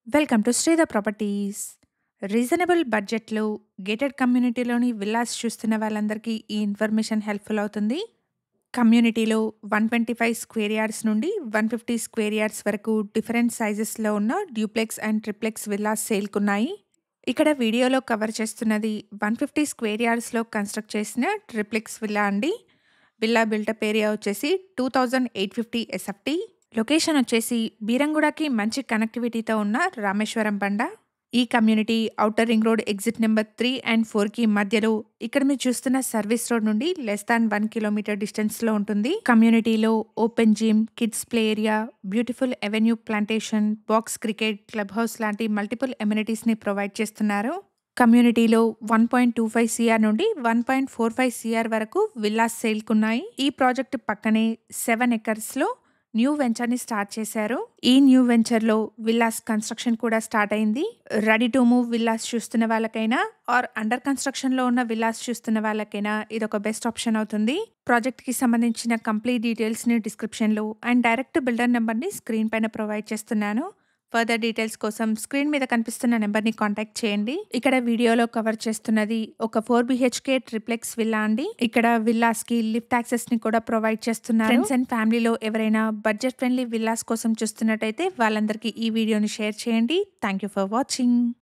Welcome to Sridhar properties. Reasonable బడ్జెట్‌లో gated కమ్యూనిటీలోని villas చూస్తున్న వాళ్ళందరికీ ఈ ఇన్ఫర్మేషన్ హెల్ప్‌ఫుల్ అవుతుంది. కమ్యూనిటీలో 125 స్క్వేర్ యార్డ్స్ నుండి 150 స్క్వేర్ యార్డ్స్ వరకు డిఫరెంట్ సైజెస్‌లో ఉన్న డ్యూప్లెక్స్ అండ్ ట్రిప్లెక్స్ విల్లాస్ సేల్‌కున్నాయి. ఇక్కడ వీడియోలో కవర్ చేస్తున్నది 150 స్క్వేర్ యార్డ్స్‌లో కన్‌స్ట్రక్ట్ చేసిన ట్రిప్లెక్స్ విల్లా అండి. విల్లా బిల్టప్ ఏరియా వచ్చేసి 2850 ఎస్ఎఫ్టీ. లొకేషన్ వచ్చేసి బీరంగూడకి మంచి కనెక్టివిటీతో ఉన్న రామేశ్వరం బండ. ఈ community outer ring road exit number 3 and 4కి మధ్యలో ఇక్కడ మీరు చూస్తున్న సర్వీస్ రోడ్ నుండి లెస్ దాన్ 1 కిలోమీటర్ డిస్టెన్స్లో ఉంటుంది. కమ్యూనిటీలో open gym, kids play area, beautiful avenue plantation, box cricket, club house లాంటి మల్టిపుల్ ఎమ్యూనిటీస్ని ప్రొవైడ్ చేస్తున్నారు. కమ్యూనిటీలో 1.25 సిఆర్ నుండి 1.45 సిఆర్ వరకు విల్లాస్ సేల్కున్నాయి. ఈ ప్రాజెక్టు పక్కనే 7 ఎకర్స్లో న్యూ వెంచర్ని స్టార్ట్ చేశారు. ఈ న్యూ వెంచర్లో విల్లాస్ కన్స్ట్రక్షన్ కూడా స్టార్ట్ అయింది. రెడీ టు మూవ్ విల్లాస్ చూస్తున్న వాళ్ళకైనా ఆర్ అండర్ కన్స్ట్రక్షన్లో ఉన్న విల్లాస్ చూస్తున్న వాళ్ళకైనా ఇదొక బెస్ట్ ఆప్షన్ అవుతుంది. ప్రాజెక్ట్కి సంబంధించిన కంప్లీట్ డీటెయిల్స్ని డిస్క్రిప్షన్లో అండ్ డైరెక్ట్ బిల్డర్ నెంబర్ని స్క్రీన్ పైన ప్రొవైడ్ చేస్తున్నాను. ఫర్దర్ డీటెయిల్స్ కోసం స్క్రీన్ మీద కనిపిస్తున్న నెంబర్ని కాంటాక్ట్ చేయండి. ఇక్కడ వీడియోలో కవర్ చేస్తున్నది ఒక 4 BHK ట్రిప్లెక్స్ విల్లా అండి. ఇక్కడ విల్లాస్ కి లిఫ్ట్ యాక్సెస్ ని కూడా ప్రొవైడ్ చేస్తున్నారు. ఫ్రెండ్స్ అండ్ ఫ్యామిలీలో ఎవరైనా బడ్జెట్ ఫ్రెండ్లీ విల్లాస్ కోసం చూస్తున్నట్టయితే వాళ్ళందరికీ ఈ వీడియోని షేర్ చేయండి. Thank you for watching.